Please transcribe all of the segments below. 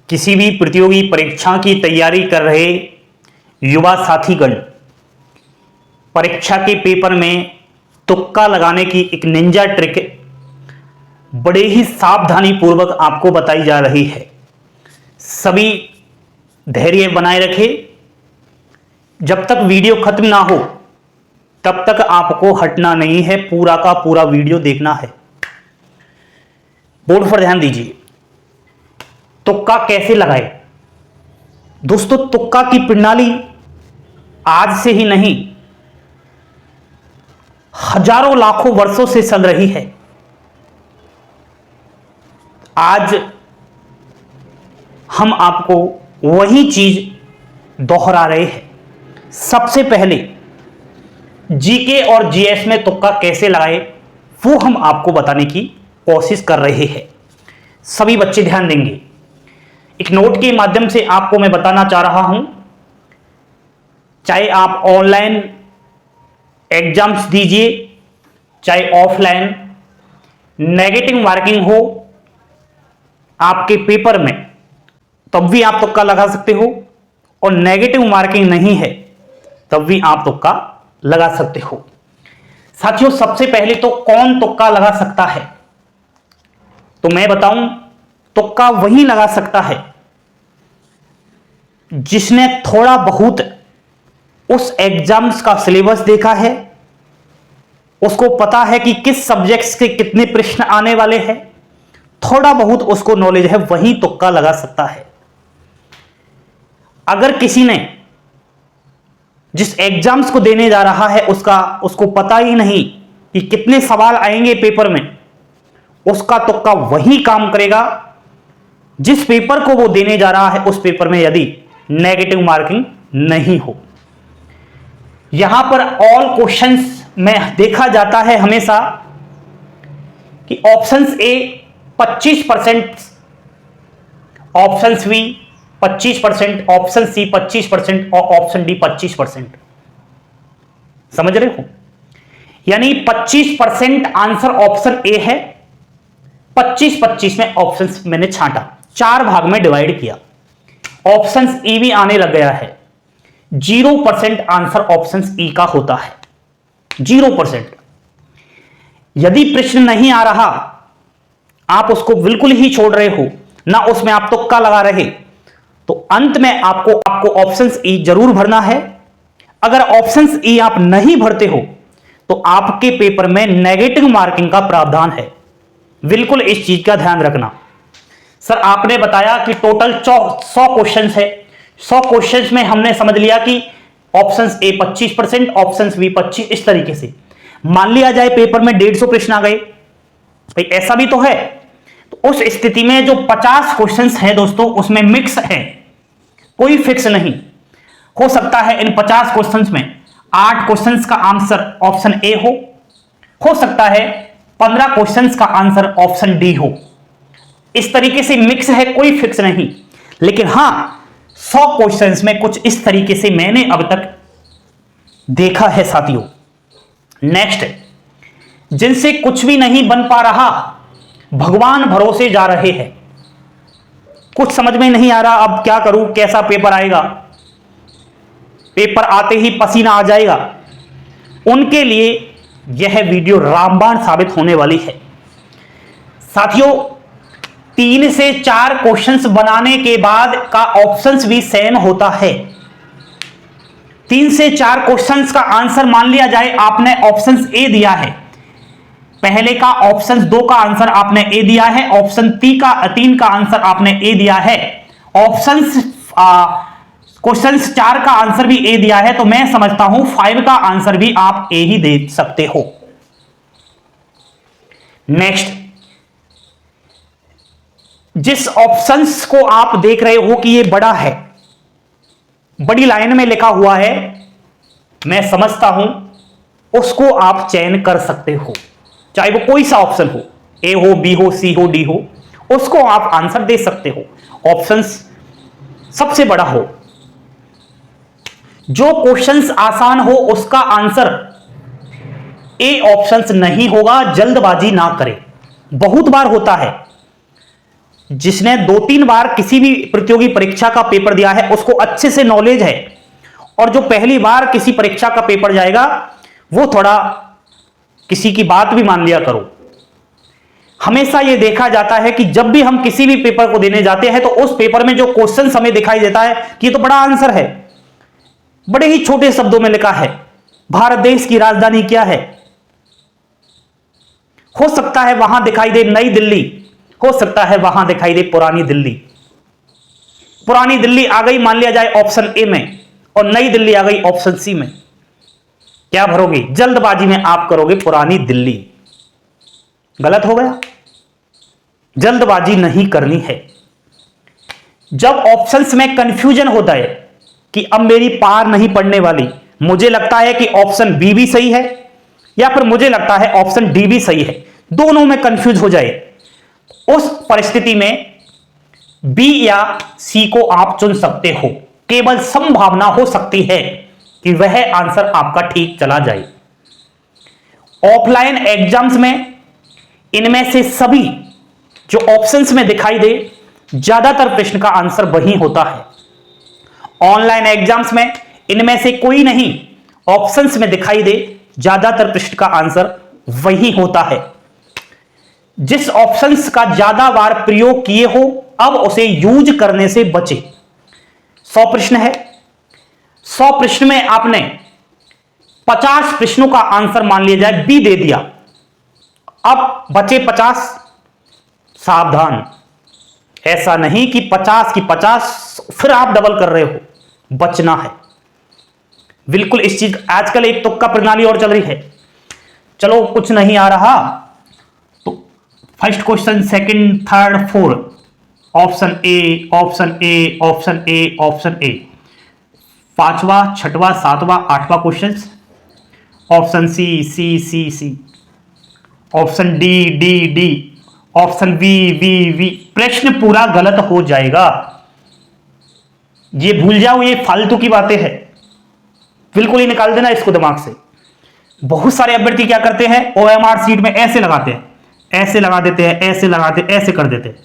किसी भी प्रतियोगी परीक्षा की तैयारी कर रहे युवा साथीगण, परीक्षा के पेपर में तुक्का लगाने की एक निंजा ट्रिक बड़े ही सावधानी पूर्वक आपको बताई जा रही है। सभी धैर्य बनाए रखें। जब तक वीडियो खत्म ना हो तब तक आपको हटना नहीं है, पूरा का पूरा वीडियो देखना है। बोर्ड पर ध्यान दीजिए। तुक्का कैसे लगाए? दोस्तों, तुक्का की प्रणाली आज से ही नहीं, हजारों लाखों वर्षों से चल रही है। आज हम आपको वही चीज दोहरा रहे हैं। सबसे पहले जीके और जीएस में तुक्का कैसे लगाए वो हम आपको बताने की कोशिश कर रहे हैं। सभी बच्चे ध्यान देंगे। एक नोट के माध्यम से आपको मैं बताना चाह रहा हूं, चाहे आप ऑनलाइन एग्जाम्स दीजिए चाहे ऑफलाइन, नेगेटिव मार्किंग हो आपके पेपर में तब भी आप तुक्का लगा सकते हो, और नेगेटिव मार्किंग नहीं है तब भी आप तुक्का लगा सकते हो। साथियों, सबसे पहले तो कौन तुक्का लगा सकता है? तो मैं बताऊं, तुक्का वही लगा सकता है जिसने थोड़ा बहुत उस एग्जाम्स का सिलेबस देखा है, उसको पता है कि किस सब्जेक्ट्स के कितने प्रश्न आने वाले हैं, थोड़ा बहुत उसको नॉलेज है, वही तुक्का लगा सकता है। अगर किसी ने जिस एग्जाम्स को देने जा रहा है उसको पता ही नहीं कि कितने सवाल आएंगे पेपर में, उसका तुक्का वही काम करेगा जिस पेपर को वो देने जा रहा है उस पेपर में यदि नेगेटिव मार्किंग नहीं हो। यहां पर ऑल क्वेश्चंस में देखा जाता है हमेशा कि options A 25%, options B 25%, option C 25% और ऑप्शन डी 25%। समझ रहे हो? यानी 25% आंसर ऑप्शन ए है, 25-25 में ऑप्शंस मैंने छांटा, 4 भाग में डिवाइड किया। ऑप्शंस ई भी आने लग गया है। 0% आंसर ऑप्शंस ई का होता है, 0%। यदि प्रश्न नहीं आ रहा, आप उसको बिल्कुल ही छोड़ रहे हो ना, उसमें आप तुक्का लगा रहे, तो अंत में आपको ऑप्शंस ई जरूर भरना है। अगर ऑप्शंस ई आप नहीं भरते हो तो आपके पेपर में नेगेटिव मार्किंग का प्रावधान है। बिल्कुल इस चीज का ध्यान रखना। सर, आपने बताया कि टोटल 100 क्वेश्चंस है। 100 क्वेश्चंस में हमने समझ लिया कि ऑप्शंस ए 25%, ऑप्शंस बी 25%, इस तरीके से। मान लिया जाए पेपर में 150 प्रश्न आ गए, भाई ऐसा भी तो है। तो उस स्थिति में जो 50 क्वेश्चंस हैं दोस्तों, उसमें मिक्स है, कोई फिक्स नहीं। हो सकता है इन 50 क्वेश्चंस में 8 क्वेश्चंस का आंसर ऑप्शन ए हो सकता है 15 क्वेश्चंस का आंसर ऑप्शन डी हो। इस तरीके से मिक्स है, कोई फिक्स नहीं। लेकिन हां, 100 क्वेश्चंस में कुछ इस तरीके से मैंने अब तक देखा है साथियों। नेक्स्ट, जिनसे कुछ भी नहीं बन पा रहा, भगवान भरोसे जा रहे हैं, कुछ समझ में नहीं आ रहा, अब क्या करूं, कैसा पेपर आएगा, पेपर आते ही पसीना आ जाएगा, उनके लिए यह वीडियो रामबाण साबित होने वाली है। साथियों, 3 से 4 क्वेश्चंस बनाने के बाद का ऑप्शंस भी सेम होता है। 3 से 4 क्वेश्चंस का आंसर मान लिया जाए आपने ऑप्शंस ए दिया है, पहले का ऑप्शन 2 का आंसर आपने ए दिया है, ऑप्शन 3 का आंसर आपने ए दिया है, क्वेश्चन 4 का आंसर भी ए दिया है, तो मैं समझता हूं 5 का आंसर भी आप ए ही दे सकते हो। नेक्स्ट, जिस ऑप्शंस को आप देख रहे हो कि ये बड़ा है, बड़ी लाइन में लिखा हुआ है, मैं समझता हूं उसको आप चयन कर सकते हो, चाहे वो कोई सा ऑप्शन हो, ए हो, बी हो, सी हो, डी हो, उसको आप आंसर दे सकते हो। ऑप्शंस सबसे बड़ा हो, जो क्वेश्चंस आसान हो उसका आंसर ए ऑप्शंस नहीं होगा। जल्दबाजी ना करें, बहुत बार होता है जिसने 2-3 बार किसी भी प्रतियोगी परीक्षा का पेपर दिया है उसको अच्छे से नॉलेज है, और जो पहली बार किसी परीक्षा का पेपर जाएगा वो थोड़ा किसी की बात भी मान लिया करो। हमेशा यह देखा जाता है कि जब भी हम किसी भी पेपर को देने जाते हैं तो उस पेपर में जो क्वेश्चन हमें दिखाई देता है कि ये तो बड़ा आंसर है, बड़े ही छोटे शब्दों में लिखा है, भारत देश की राजधानी क्या है। हो सकता है वहां दिखाई दे नई दिल्ली, हो सकता है वहां दिखाई दे पुरानी दिल्ली। पुरानी दिल्ली आ गई मान लिया जाए ऑप्शन ए में, और नई दिल्ली आ गई ऑप्शन सी में, क्या भरोगे? जल्दबाजी में आप करोगे पुरानी दिल्ली। गलत हो गया। जल्दबाजी नहीं करनी है। जब ऑप्शंस में कंफ्यूजन होता है कि अब मेरी पार नहीं पड़ने वाली, मुझे लगता है कि ऑप्शन बी भी सही है या फिर मुझे लगता है ऑप्शन डी भी सही है, दोनों में कंफ्यूज हो जाए, उस परिस्थिति में बी या सी को आप चुन सकते हो। केवल संभावना हो सकती है कि वह आंसर आपका ठीक चला जाए। ऑफलाइन एग्जाम्स में इनमें से सभी जो ऑप्शंस में दिखाई दे, ज्यादातर प्रश्न का आंसर वही होता है। ऑनलाइन एग्जाम्स में इनमें से कोई नहीं ऑप्शंस में दिखाई दे, ज्यादातर प्रश्न का आंसर वही होता है। जिस ऑप्शंस का ज्यादा बार प्रयोग किए हो अब उसे यूज करने से बचे। 100 प्रश्न है, 100 प्रश्न में आपने 50 प्रश्नों का आंसर मान लिया जाए बी दे दिया, अब बचे 50। सावधान, ऐसा नहीं कि 50 की 50 फिर आप डबल कर रहे हो, बचना है बिल्कुल। इस चीज आजकल एक तुक्का प्रणाली और चल रही है। चलो कुछ नहीं आ रहा तो first question, second, third, fourth, option A, option A, option A, option A, 5वां, 6वां, 7वां, 8वां question, option C, C, C, C, option D, D, D, option V, V, V. प्रश्न पूरा गलत हो जाएगा। ये भूल जाओ, ये फालतू की बातें हैं, बिल्कुल ही निकाल देना इसको दिमाग से। बहुत सारे अभ्यर्थी क्या करते हैं, ओएमआर सीट में ऐसे लगाते हैं, ऐसे लगा देते हैं, ऐसे लगाते, ऐसे कर देते हैं।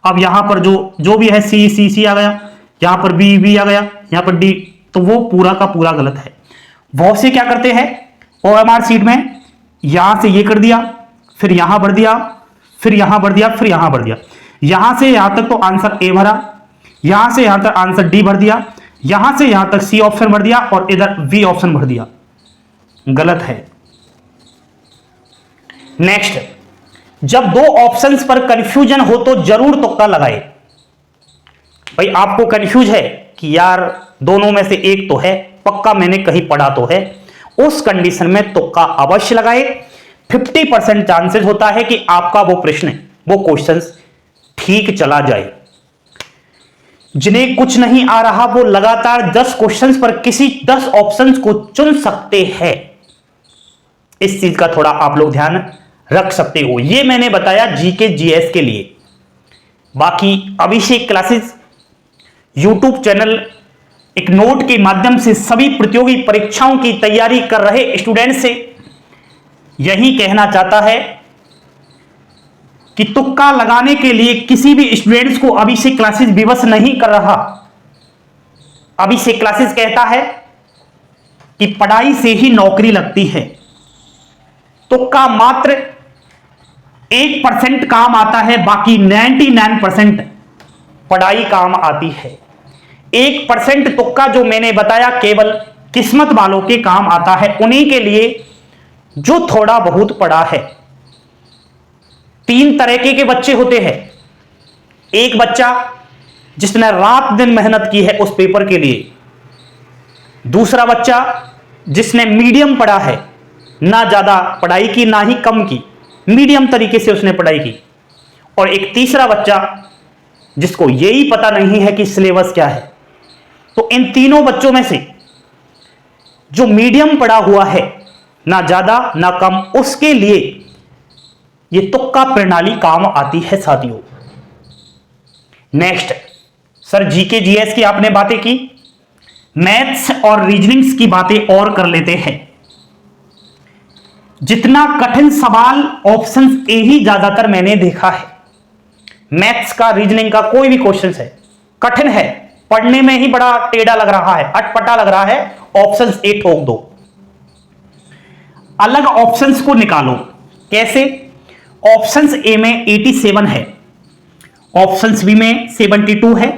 अब यहां पर जो भी है सी, सी, सी आ गया, यहां पर बी, बी आ गया, यहां पर डी, तो वो पूरा का पूरा गलत है। बहुत से क्या करते हैं, ओएमआर सीट में यहां से ये कर दिया, फिर यहां भर दिया, फिर यहां भर दिया, फिर यहां भर दिया, यहां से यहां तक तो आंसर ए भरा, यहां से यहां तक आंसर डी भर दिया, यहां से यहां तक सी ऑप्शन भर दिया और इधर वी ऑप्शन भर दिया। गलत है। नेक्स्ट, जब दो ऑप्शंस पर कंफ्यूजन हो तो जरूर तुक्का लगाए। भाई आपको कंफ्यूज है कि यार दोनों में से एक तो है, पक्का मैंने कहीं पढ़ा तो है, उस कंडीशन में तुक्का अवश्य लगाए। 50% चांसेस होता है कि आपका वो प्रश्न, वो क्वेश्चन ठीक चला जाए। जिन्हें कुछ नहीं आ रहा वो लगातार 10 क्वेश्चंस पर किसी 10 ऑप्शंस को चुन सकते हैं। इस चीज का थोड़ा आप लोग ध्यान रख सकते हो। ये मैंने बताया जीके जीएस के लिए। बाकी अभिषेक क्लासेस यूट्यूब चैनल एक नोट के माध्यम से सभी प्रतियोगी परीक्षाओं की तैयारी कर रहे स्टूडेंट से यही कहना चाहता है कि तुक्का लगाने के लिए किसी भी स्टूडेंट्स को अभिषेक क्लासेस विवश नहीं कर रहा। अभिषेक क्लासेस कहता है कि पढ़ाई से ही नौकरी लगती है। तुक्का मात्र 1% काम आता है, बाकी 99% पढ़ाई काम आती है। 1% तुक्का जो मैंने बताया केवल किस्मत वालों के काम आता है, उन्हीं के लिए जो थोड़ा बहुत पढ़ा है। 3 तरह के बच्चे होते हैं। एक बच्चा जिसने रात दिन मेहनत की है उस पेपर के लिए, दूसरा बच्चा जिसने मीडियम पढ़ा है, ना ज्यादा पढ़ाई की ना ही कम की, मीडियम तरीके से उसने पढ़ाई की, और एक तीसरा बच्चा जिसको यही पता नहीं है कि सिलेबस क्या है। तो इन तीनों बच्चों में से जो मीडियम पढ़ा हुआ है, ना ज्यादा ना कम, उसके लिए ये तुक्का प्रणाली काम आती है साथियों। नेक्स्ट, सर जीके जीएस की आपने बातें की, मैथ्स और रीजनिंग्स की बातें और कर लेते हैं। जितना कठिन सवाल ऑप्शन ए ही ज्यादातर मैंने देखा है। मैथ्स का, रीजनिंग का कोई भी क्वेश्चन है, कठिन है, पढ़ने में ही बड़ा टेढ़ा लग रहा है, अटपटा लग रहा है, ऑप्शन ए ठोक दो। अलग ऑप्शंस को निकालो। कैसे? ऑप्शंस ए में 87 है, ऑप्शंस बी में 72 है,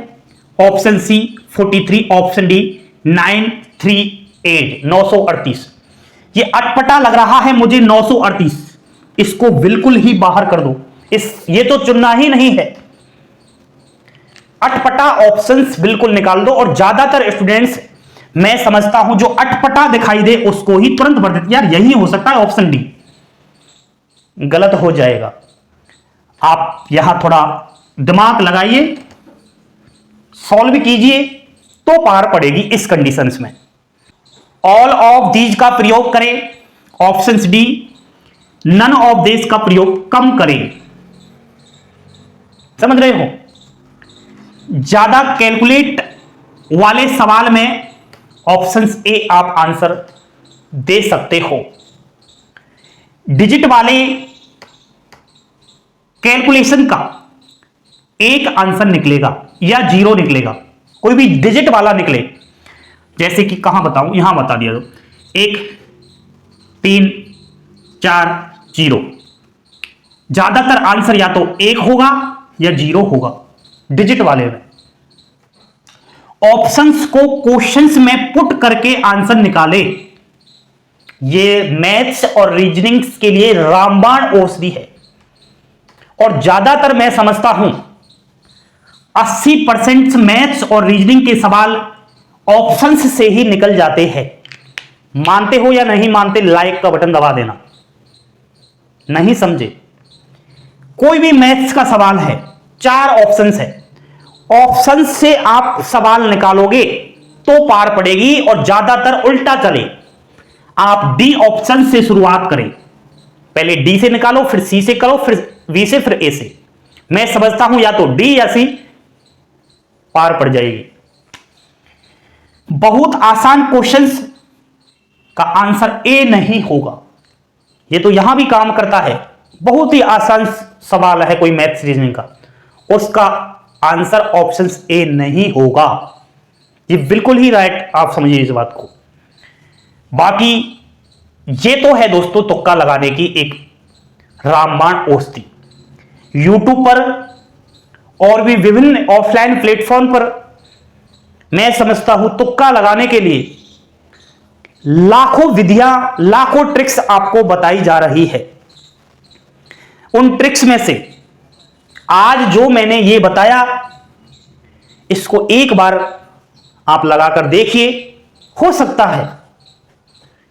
ऑप्शन सी 43, ऑप्शन डी 938 938। ये अटपटा लग रहा है मुझे 938, इसको बिल्कुल ही बाहर कर दो। ये तो चुनना ही नहीं है, अटपटा ऑप्शंस बिल्कुल निकाल दो। और ज्यादातर स्टूडेंट्स मैं समझता हूं जो अटपटा दिखाई दे उसको ही तुरंत भर देते, यार यही हो सकता है ऑप्शन डी। गलत हो जाएगा। आप यहां थोड़ा दिमाग लगाइए, सॉल्व कीजिए तो पार पड़ेगी इस कंडीशंस में। ऑल ऑफ दीज का प्रयोग करें, option D. None of these का प्रयोग कम करें। समझ रहे हो? ज्यादा कैलकुलेट वाले सवाल में ऑप्शन ए आप आंसर दे सकते हो। डिजिट वाले कैलकुलेशन का एक आंसर निकलेगा या जीरो निकलेगा, कोई भी डिजिट वाला निकले। जैसे कि कहां बताऊं, यहां बता दिया तो 1 3 4 0। ज्यादातर आंसर या तो 1 होगा या 0 होगा डिजिट वाले में। ऑप्शंस को क्वेश्चंस में पुट करके आंसर निकाले, ये मैथ्स और रीजनिंग्स के लिए रामबाण औषधि है। और ज्यादातर मैं समझता हूं 80% मैथ्स और रीजनिंग के सवाल ऑप्शंस से ही निकल जाते हैं। मानते हो या नहीं मानते, लाइक का बटन दबा देना। नहीं समझे? कोई भी मैथ्स का सवाल है, 4 ऑप्शंस है, ऑप्शन से आप सवाल निकालोगे तो पार पड़ेगी। और ज्यादातर उल्टा चले, आप डी ऑप्शन से शुरुआत करें, पहले डी से निकालो, फिर सी से करो, फिर बी से, फिर ए से। मैं समझता हूं या तो डी या सी, पार पड़ जाएगी। बहुत आसान क्वेश्चंस का आंसर ए नहीं होगा, ये तो यहां भी काम करता है। बहुत ही आसान सवाल है कोई मैथ्स रीजनिंग का, उसका आंसर ऑप्शन ए नहीं होगा। ये बिल्कुल ही राइट, आप समझिए इस बात को। बाकी ये तो है दोस्तों तुक्का लगाने की एक रामबाण औषधि। यूट्यूब पर और भी विभिन्न ऑफलाइन प्लेटफॉर्म पर मैं समझता हूं तुक्का लगाने के लिए लाखों विधियां, लाखों ट्रिक्स आपको बताई जा रही है। उन ट्रिक्स में से आज जो मैंने ये बताया, इसको एक बार आप लगाकर देखिए, हो सकता है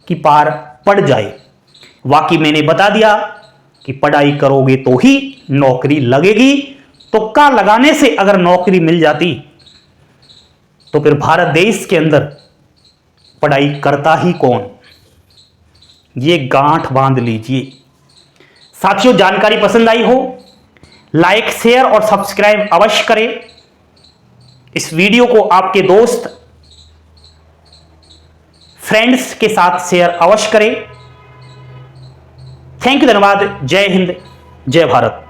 कि पार पड़ जाए। वाकई मैंने बता दिया कि पढ़ाई करोगे तो ही नौकरी लगेगी। तुक्का लगाने से अगर नौकरी मिल जाती तो फिर भारत देश के अंदर पढ़ाई करता ही कौन? ये गांठ बांध लीजिए। साथियों, जानकारी पसंद आई हो लाइक, शेयर और सब्सक्राइब अवश्य करें। इस वीडियो को आपके दोस्त, फ्रेंड्स के साथ शेयर अवश्य करें। थैंक यू, धन्यवाद। जय हिंद, जय भारत।